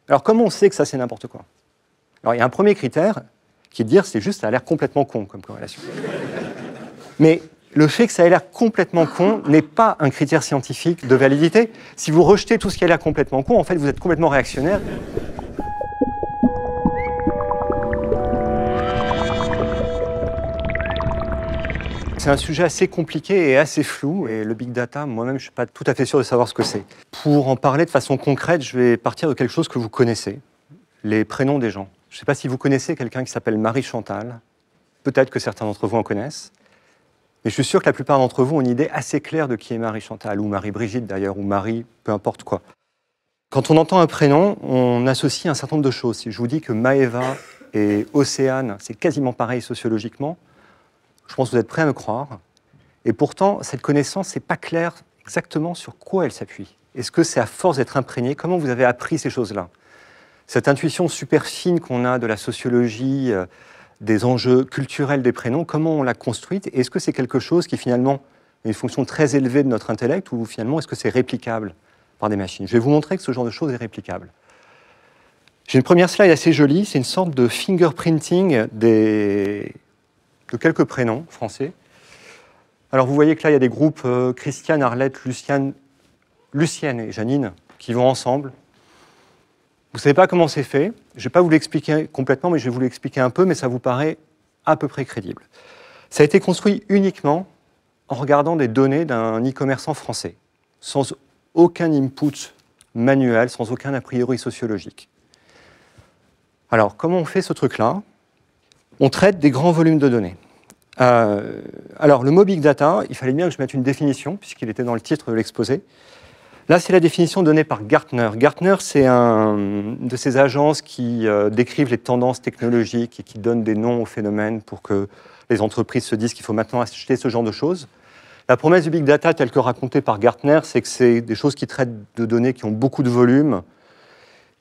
Alors, comment on sait que ça, c'est n'importe quoi? Alors, il y a un premier critère qui est de dire c'est juste ça a l'air complètement con comme corrélation. Mais le fait que ça ait l'air complètement con n'est pas un critère scientifique de validité. Si vous rejetez tout ce qui a l'air complètement con, en fait, vous êtes complètement réactionnaire. C'est un sujet assez compliqué et assez flou, et le big data, moi-même, je ne suis pas tout à fait sûr de savoir ce que c'est. Pour en parler de façon concrète, je vais partir de quelque chose que vous connaissez, les prénoms des gens. Je ne sais pas si vous connaissez quelqu'un qui s'appelle Marie Chantal, peut-être que certains d'entre vous en connaissent, mais je suis sûr que la plupart d'entre vous ont une idée assez claire de qui est Marie Chantal, ou Marie Brigitte d'ailleurs, ou Marie, peu importe quoi. Quand on entend un prénom, on associe un certain nombre de choses. Si je vous dis que Maëva et Océane, c'est quasiment pareil sociologiquement, je pense que vous êtes prêts à me croire. Et pourtant, cette connaissance, n'est pas clair exactement sur quoi elle s'appuie. Est-ce que c'est à force d'être imprégné? Comment vous avez appris ces choses-là? Cette intuition super fine qu'on a de la sociologie, des enjeux culturels des prénoms, comment on l'a construite? Est-ce que c'est quelque chose qui finalement a une fonction très élevée de notre intellect, ou finalement est-ce que c'est réplicable par des machines? Je vais vous montrer que ce genre de choses est réplicable. J'ai une première slide assez jolie, c'est une sorte de fingerprinting de quelques prénoms français. Alors vous voyez que là, il y a des groupes Christiane, Arlette, Lucienne et Janine qui vont ensemble. Vous ne savez pas comment c'est fait. Je ne vais pas vous l'expliquer complètement, mais je vais vous l'expliquer un peu, mais ça vous paraît à peu près crédible. Ça a été construit uniquement en regardant des données d'un e-commerçant français, sans aucun input manuel, sans aucun a priori sociologique. Alors, comment on fait ce truc-là? On traite des grands volumes de données. Alors, le mot Big Data, il fallait bien que je mette une définition, puisqu'il était dans le titre de l'exposé. Là, c'est la définition donnée par Gartner. Gartner, c'est une de ces agences qui décrivent les tendances technologiques et qui donnent des noms aux phénomènes pour que les entreprises se disent qu'il faut maintenant acheter ce genre de choses. La promesse du Big Data, telle que racontée par Gartner, c'est que c'est des choses qui traitent de données qui ont beaucoup de volume,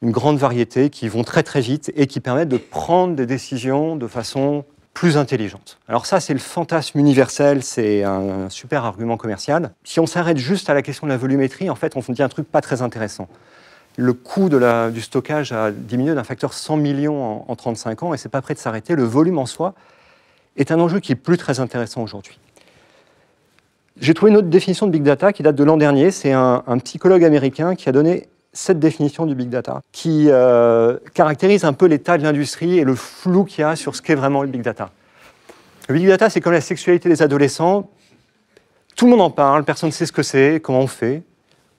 une grande variété, qui vont très très vite et qui permettent de prendre des décisions de façon plus intelligente. Alors ça, c'est le fantasme universel, c'est un super argument commercial. Si on s'arrête juste à la question de la volumétrie, en fait, on dit un truc pas très intéressant. Le coût du stockage a diminué d'un facteur 100 millions en 35 ans et c'est pas prêt de s'arrêter. Le volume en soi est un enjeu qui est plus très intéressant aujourd'hui. J'ai trouvé une autre définition de Big Data qui date de l'an dernier. C'est un psychologue américain qui a donné cette définition du Big Data, qui caractérise un peu l'état de l'industrie et le flou qu'il y a sur ce qu'est vraiment le Big Data. Le Big Data, c'est comme la sexualité des adolescents. Tout le monde en parle, personne ne sait ce que c'est, comment on fait.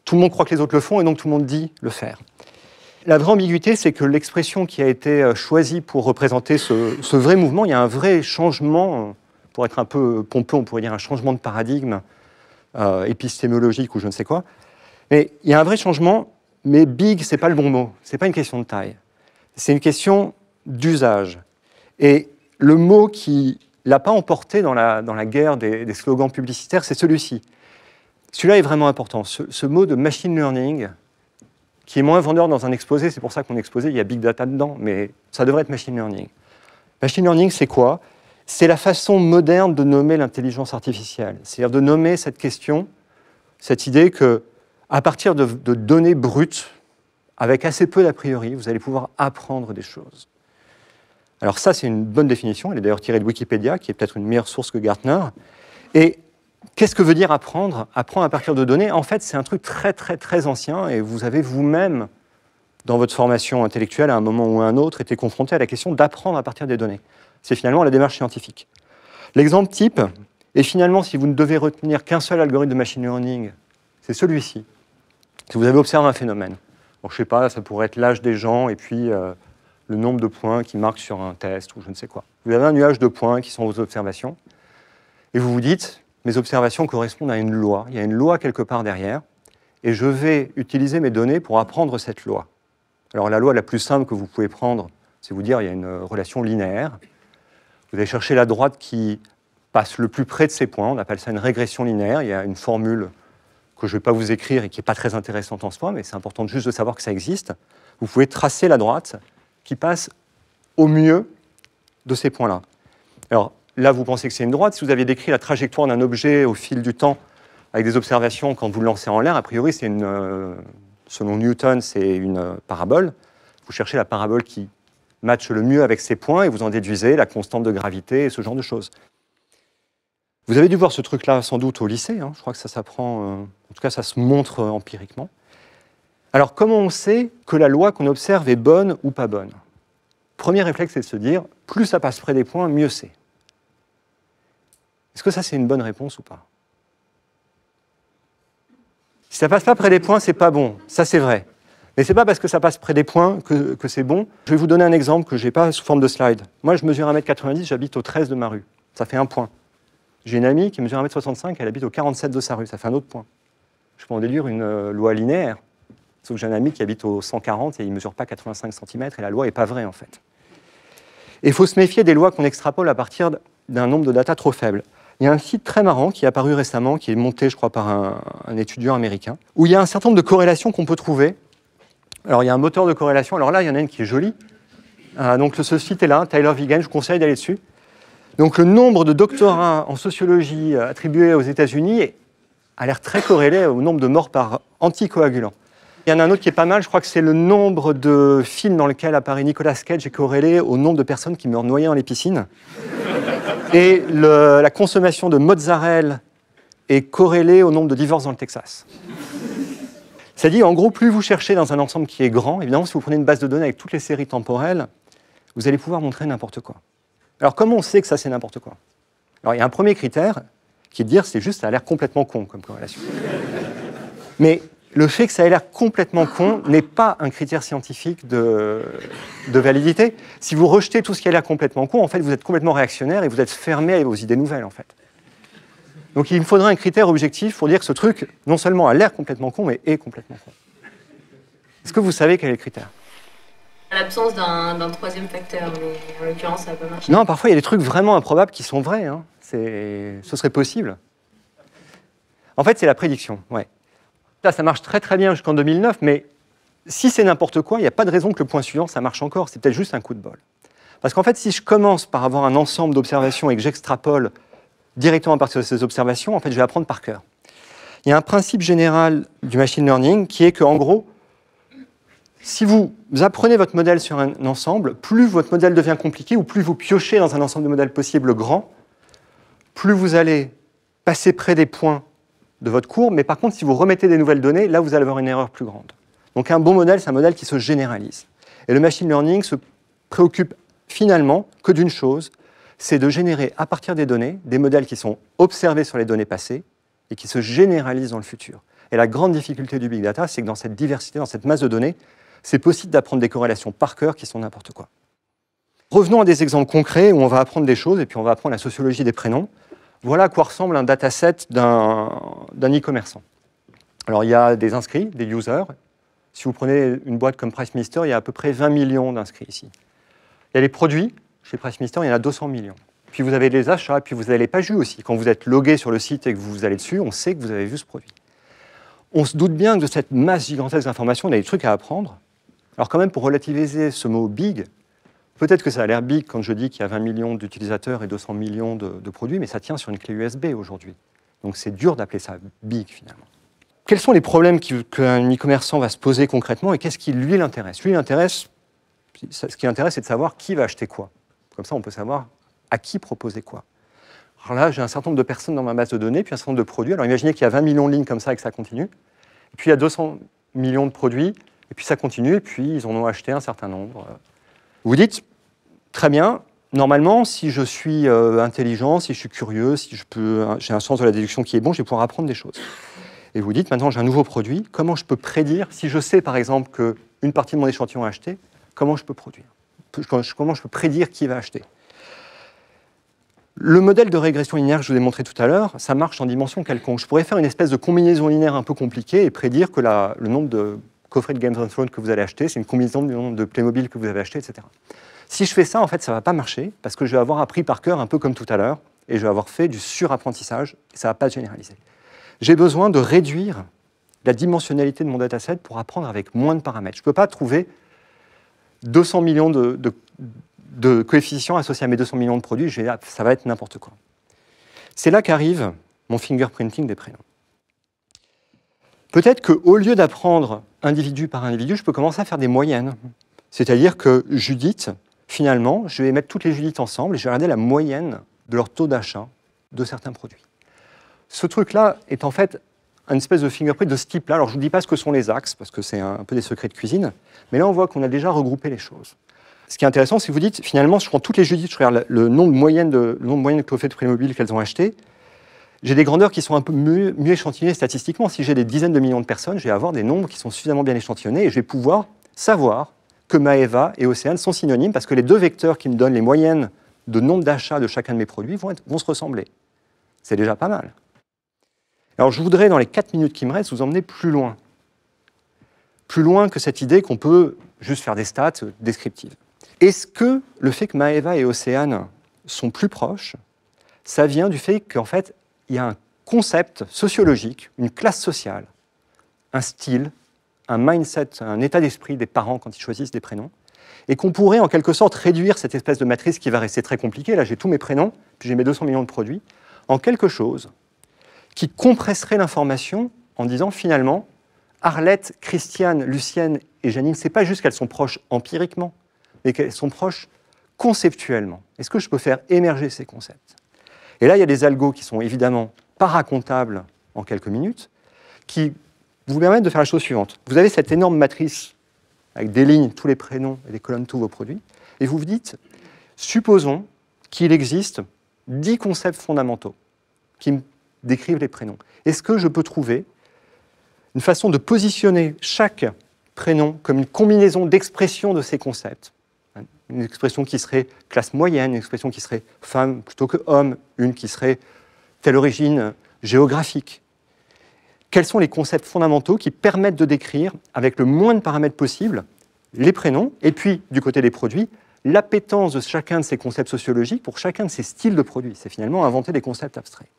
Tout le monde croit que les autres le font et donc tout le monde dit le faire. La vraie ambiguïté, c'est que l'expression qui a été choisie pour représenter ce vrai mouvement, il y a un vrai changement, pour être un peu pompeux, on pourrait dire un changement de paradigme épistémologique ou je ne sais quoi. Mais il y a un vrai changement. Mais big, ce n'est pas le bon mot. Ce n'est pas une question de taille. C'est une question d'usage. Et le mot qui ne l'a pas emporté dans la guerre des slogans publicitaires, c'est celui-ci. Celui-là est vraiment important. Ce mot de machine learning, qui est moins vendeur dans un exposé, c'est pour ça qu'on exposé, il y a big data dedans, mais ça devrait être machine learning. Machine learning, c'est quoi? C'est la façon moderne de nommer l'intelligence artificielle. C'est-à-dire de nommer cette question, cette idée que à partir de données brutes, avec assez peu d'a priori, vous allez pouvoir apprendre des choses. Alors ça, c'est une bonne définition, elle est d'ailleurs tirée de Wikipédia, qui est peut-être une meilleure source que Gartner. Et qu'est-ce que veut dire apprendre? Apprendre à partir de données, en fait, c'est un truc très, très, très ancien, et vous avez vous-même, dans votre formation intellectuelle, à un moment ou à un autre, été confronté à la question d'apprendre à partir des données. C'est finalement la démarche scientifique. L'exemple type, et finalement, si vous ne devez retenir qu'un seul algorithme de machine learning, c'est celui-ci. Si vous avez observé un phénomène, bon, je ne sais pas, ça pourrait être l'âge des gens et puis le nombre de points qui marquent sur un test ou je ne sais quoi. Vous avez un nuage de points qui sont vos observations et vous vous dites, mes observations correspondent à une loi. Il y a une loi quelque part derrière et je vais utiliser mes données pour apprendre cette loi. Alors la loi la plus simple que vous pouvez prendre, c'est vous dire, il y a une relation linéaire. Vous allez chercher la droite qui passe le plus près de ces points, on appelle ça une régression linéaire. Il y a une formule que je ne vais pas vous écrire et qui n'est pas très intéressante en soi, mais c'est important juste de savoir que ça existe. Vous pouvez tracer la droite qui passe au mieux de ces points-là. Alors là, vous pensez que c'est une droite. Si vous aviez décrit la trajectoire d'un objet au fil du temps avec des observations quand vous le lancez en l'air, a priori, selon Newton, c'est une parabole. Vous cherchez la parabole qui matche le mieux avec ces points et vous en déduisez la constante de gravité et ce genre de choses. Vous avez dû voir ce truc-là sans doute au lycée, hein. Je crois que ça s'apprend, en tout cas ça se montre empiriquement. Alors comment on sait que la loi qu'on observe est bonne ou pas bonne? Premier réflexe, c'est de se dire, plus ça passe près des points, mieux c'est. Est-ce que ça c'est une bonne réponse ou pas? Si ça passe pas près des points, c'est pas bon, ça c'est vrai. Mais c'est pas parce que ça passe près des points que c'est bon. Je vais vous donner un exemple que je n'ai pas sous forme de slide. Moi je mesure 1,90 m, j'habite au 13 de ma rue, ça fait un point. J'ai une amie qui mesure 1,65 m, elle habite au 47 de sa rue, ça fait un autre point. Je peux en déduire une loi linéaire, sauf que j'ai un ami qui habite au 140 et il ne mesure pas 85 cm et la loi n'est pas vraie en fait. Et il faut se méfier des lois qu'on extrapole à partir d'un nombre de data trop faible. Il y a un site très marrant qui est apparu récemment, qui est monté je crois par un étudiant américain, où il y a un certain nombre de corrélations qu'on peut trouver. Alors il y a un moteur de corrélation, alors là il y en a une qui est jolie. Donc ce site est là, Tyler Vigen, je vous conseille d'aller dessus. Donc le nombre de doctorats en sociologie attribués aux États-Unis a l'air très corrélé au nombre de morts par anticoagulants. Il y en a un autre qui est pas mal, je crois que c'est le nombre de films dans lesquels apparaît Nicolas Cage est corrélé au nombre de personnes qui meurent noyées dans les piscines. Et la consommation de mozzarella est corrélée au nombre de divorces dans le Texas. C'est-à-dire, en gros, plus vous cherchez dans un ensemble qui est grand, évidemment, si vous prenez une base de données avec toutes les séries temporelles, vous allez pouvoir montrer n'importe quoi. Alors, comment on sait que ça, c'est n'importe quoi? Alors, il y a un premier critère qui est de dire c'est juste ça a l'air complètement con comme corrélation. Mais le fait que ça ait l'air complètement con n'est pas un critère scientifique de validité. Si vous rejetez tout ce qui a l'air complètement con, en fait, vous êtes complètement réactionnaire et vous êtes fermé aux idées nouvelles, en fait. Donc, il me faudrait un critère objectif pour dire que ce truc, non seulement a l'air complètement con, mais est complètement con. Est-ce que vous savez quel est le critère? L'absence d'un troisième facteur, mais en l'occurrence, ça n'a pas marché. Non, parfois, il y a des trucs vraiment improbables qui sont vrais. Hein. Ce serait possible. En fait, c'est la prédiction, ouais. Là, ça marche très très bien jusqu'en 2009, mais si c'est n'importe quoi, il n'y a pas de raison que le point suivant, ça marche encore. C'est peut-être juste un coup de bol. Parce qu'en fait, si je commence par avoir un ensemble d'observations et que j'extrapole directement à partir de ces observations, en fait, je vais apprendre par cœur. Il y a un principe général du machine learning qui est qu'en gros, si vous apprenez votre modèle sur un ensemble, plus votre modèle devient compliqué ou plus vous piochez dans un ensemble de modèles possibles grand, plus vous allez passer près des points de votre courbe, mais par contre, si vous remettez des nouvelles données, là, vous allez avoir une erreur plus grande. Donc un bon modèle, c'est un modèle qui se généralise. Et le machine learning se préoccupe finalement que d'une chose, c'est de générer à partir des données des modèles qui sont observés sur les données passées et qui se généralisent dans le futur. Et la grande difficulté du big data, c'est que dans cette diversité, dans cette masse de données, c'est possible d'apprendre des corrélations par cœur qui sont n'importe quoi. Revenons à des exemples concrets où on va apprendre des choses et puis on va apprendre la sociologie des prénoms. Voilà à quoi ressemble un dataset d'un e-commerçant. Alors il y a des inscrits, des users. Si vous prenez une boîte comme PriceMeister, il y a à peu près 20 millions d'inscrits ici. Il y a les produits. Chez PriceMeister, il y en a 200 millions. Puis vous avez les achats, puis vous avez les pages vues aussi. Quand vous êtes logué sur le site et que vous allez dessus, on sait que vous avez vu ce produit. On se doute bien que de cette masse gigantesque d'informations, on a des trucs à apprendre. Alors quand même, pour relativiser ce mot « big », peut-être que ça a l'air big quand je dis qu'il y a 20 millions d'utilisateurs et 200 millions de produits, mais ça tient sur une clé USB aujourd'hui. Donc c'est dur d'appeler ça big, finalement. Quels sont les problèmes qu'un e-commerçant va se poser concrètement et qu'est-ce qui lui l'intéresse? Lui, ce qui l'intéresse, c'est de savoir qui va acheter quoi. Comme ça, on peut savoir à qui proposer quoi. Alors là, j'ai un certain nombre de personnes dans ma base de données, puis un certain nombre de produits. Alors imaginez qu'il y a 20 millions de lignes comme ça et que ça continue. Et puis il y a 200 millions de produits, et puis ça continue, et puis ils en ont acheté un certain nombre. Vous dites, très bien, normalement, si je suis intelligent, si je suis curieux, si j'ai un sens de la déduction qui est bon, je vais pouvoir apprendre des choses. Et vous dites, maintenant j'ai un nouveau produit, comment je peux prédire, si je sais par exemple qu'une partie de mon échantillon a acheté, comment je peux produire? Comment je peux prédire qui va acheter? Le modèle de régression linéaire que je vous ai montré tout à l'heure, ça marche en dimension quelconque. Je pourrais faire une espèce de combinaison linéaire un peu compliquée et prédire que le nombre de coffrets de Games of Thrones que vous allez acheter, c'est une combinaison du nombre de Playmobil que vous avez acheté, etc. Si je fais ça, en fait, ça ne va pas marcher parce que je vais avoir appris par cœur un peu comme tout à l'heure et je vais avoir fait du surapprentissage et ça ne va pas se généraliser. J'ai besoin de réduire la dimensionnalité de mon dataset pour apprendre avec moins de paramètres. Je ne peux pas trouver 200 millions de coefficients associés à mes 200 millions de produits, ça va être n'importe quoi. C'est là qu'arrive mon fingerprinting des prénoms. Peut-être qu'au lieu d'apprendre individu par individu, je peux commencer à faire des moyennes. C'est-à-dire que Judith, finalement, je vais mettre toutes les Judith ensemble et je vais regarder la moyenne de leur taux d'achat de certains produits. Ce truc-là est en fait une espèce de fingerprint de ce type-là. Alors, je ne vous dis pas ce que sont les axes, parce que c'est un peu des secrets de cuisine, mais là, on voit qu'on a déjà regroupé les choses. Ce qui est intéressant, c'est que vous dites, finalement, je prends toutes les Judith, je regarde le nombre moyen de clés de Playmobil qu'elles ont acheté. J'ai des grandeurs qui sont un peu mieux échantillonnées statistiquement. Si j'ai des dizaines de millions de personnes, je vais avoir des nombres qui sont suffisamment bien échantillonnés et je vais pouvoir savoir que Maeva et Océane sont synonymes parce que les deux vecteurs qui me donnent les moyennes de nombre d'achats de chacun de mes produits vont se ressembler. C'est déjà pas mal. Alors, je voudrais, dans les 4 minutes qui me restent, vous emmener plus loin. Plus loin que cette idée qu'on peut juste faire des stats descriptives. Est-ce que le fait que Maeva et Océane sont plus proches, ça vient du fait qu'en fait, il y a un concept sociologique, une classe sociale, un style, un mindset, un état d'esprit des parents quand ils choisissent des prénoms, et qu'on pourrait en quelque sorte réduire cette espèce de matrice qui va rester très compliquée, là j'ai tous mes prénoms, puis j'ai mes 200 millions de produits, en quelque chose qui compresserait l'information en disant finalement, Arlette, Christiane, Lucienne et Janine, c'est pas juste qu'elles sont proches empiriquement, mais qu'elles sont proches conceptuellement. Est-ce que je peux faire émerger ces concepts? Et là, il y a des algos qui sont évidemment pas racontables en quelques minutes, qui vous permettent de faire la chose suivante. Vous avez cette énorme matrice avec des lignes, tous les prénoms et des colonnes, tous vos produits, et vous vous dites, supposons qu'il existe 10 concepts fondamentaux qui décrivent les prénoms. Est-ce que je peux trouver une façon de positionner chaque prénom comme une combinaison d'expressions de ces concepts? Une expression qui serait classe moyenne, une expression qui serait femme plutôt que homme, une qui serait telle origine géographique. Quels sont les concepts fondamentaux qui permettent de décrire, avec le moins de paramètres possible, les prénoms, et puis, du côté des produits, l'appétence de chacun de ces concepts sociologiques pour chacun de ces styles de produits. C'est finalement inventer des concepts abstraits.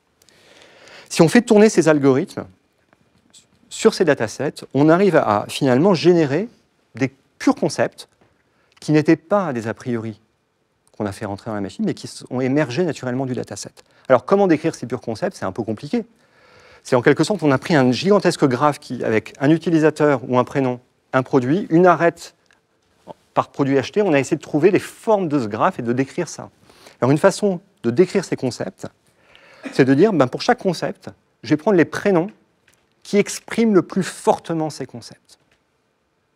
Si on fait tourner ces algorithmes sur ces datasets, on arrive à finalement générer des purs concepts qui n'étaient pas des a priori qu'on a fait rentrer dans la machine, mais qui ont émergé naturellement du dataset. Alors, comment décrire ces purs concepts? C'est un peu compliqué. C'est en quelque sorte, on a pris un gigantesque graphe avec un utilisateur ou un prénom, un produit, une arête par produit acheté, on a essayé de trouver les formes de ce graphe et de décrire ça. Alors, une façon de décrire ces concepts, c'est de dire, pour chaque concept, je vais prendre les prénoms qui expriment le plus fortement ces concepts.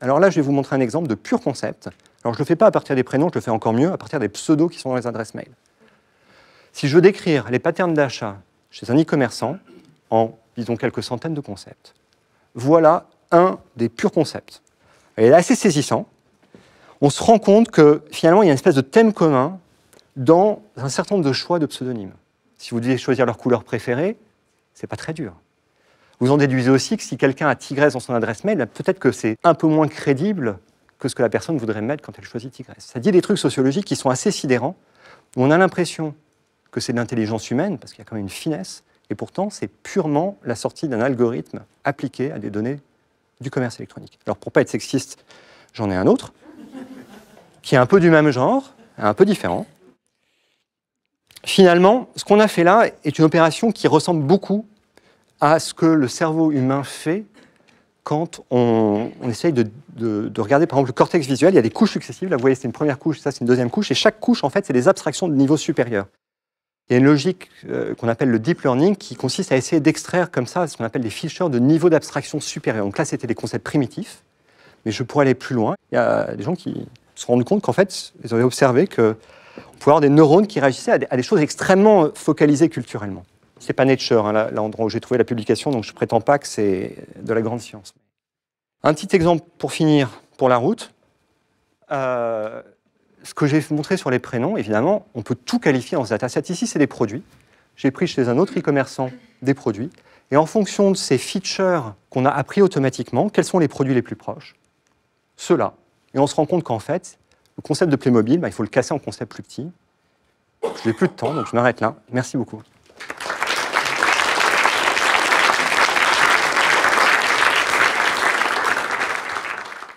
Alors là, je vais vous montrer un exemple de pur concept. Alors, je ne le fais pas à partir des prénoms, je le fais encore mieux à partir des pseudos qui sont dans les adresses mail. Si je veux décrire les patterns d'achat chez un e-commerçant en, disons, quelques centaines de concepts, voilà un des purs concepts. Il est assez saisissant. On se rend compte que, finalement, il y a une espèce de thème commun dans un certain nombre de choix de pseudonymes. Si vous devez choisir leur couleur préférée, ce n'est pas très dur. Vous en déduisez aussi que si quelqu'un a Tigresse dans son adresse mail, peut-être que c'est un peu moins crédible que ce que la personne voudrait mettre quand elle choisit Tigresse. Ça dit des trucs sociologiques qui sont assez sidérants, où on a l'impression que c'est de l'intelligence humaine, parce qu'il y a quand même une finesse, et pourtant c'est purement la sortie d'un algorithme appliqué à des données du commerce électronique. Alors pour ne pas être sexiste, j'en ai un autre, qui est un peu du même genre, un peu différent. Finalement, ce qu'on a fait là est une opération qui ressemble beaucoup à ce que le cerveau humain fait quand on essaye de regarder, par exemple, le cortex visuel. Il y a des couches successives. Là, vous voyez, c'est une première couche, ça, c'est une deuxième couche. Et chaque couche, en fait, c'est des abstractions de niveau supérieur. Il y a une logique qu'on appelle le deep learning qui consiste à essayer d'extraire comme ça ce qu'on appelle des features de niveau d'abstraction supérieur. Donc là, c'était des concepts primitifs, mais je pourrais aller plus loin. Il y a des gens qui se rendent compte qu'en fait, ils avaient observé qu'on pouvait avoir des neurones qui réagissaient à des choses extrêmement focalisées culturellement. C'est pas Nature, hein, l'endroit où j'ai trouvé la publication, donc je prétends pas que c'est de la grande science. Un petit exemple pour finir pour la route. Ce que j'ai montré sur les prénoms, évidemment, on peut tout qualifier en ce dataset. Ici, c'est des produits. J'ai pris chez un autre e-commerçant des produits. Et en fonction de ces features qu'on a appris automatiquement, quels sont les produits les plus proches? Ceux-là. Et on se rend compte qu'en fait, le concept de Playmobil, il faut le casser en concept plus petit. Je n'ai plus de temps, donc je m'arrête là. Merci beaucoup.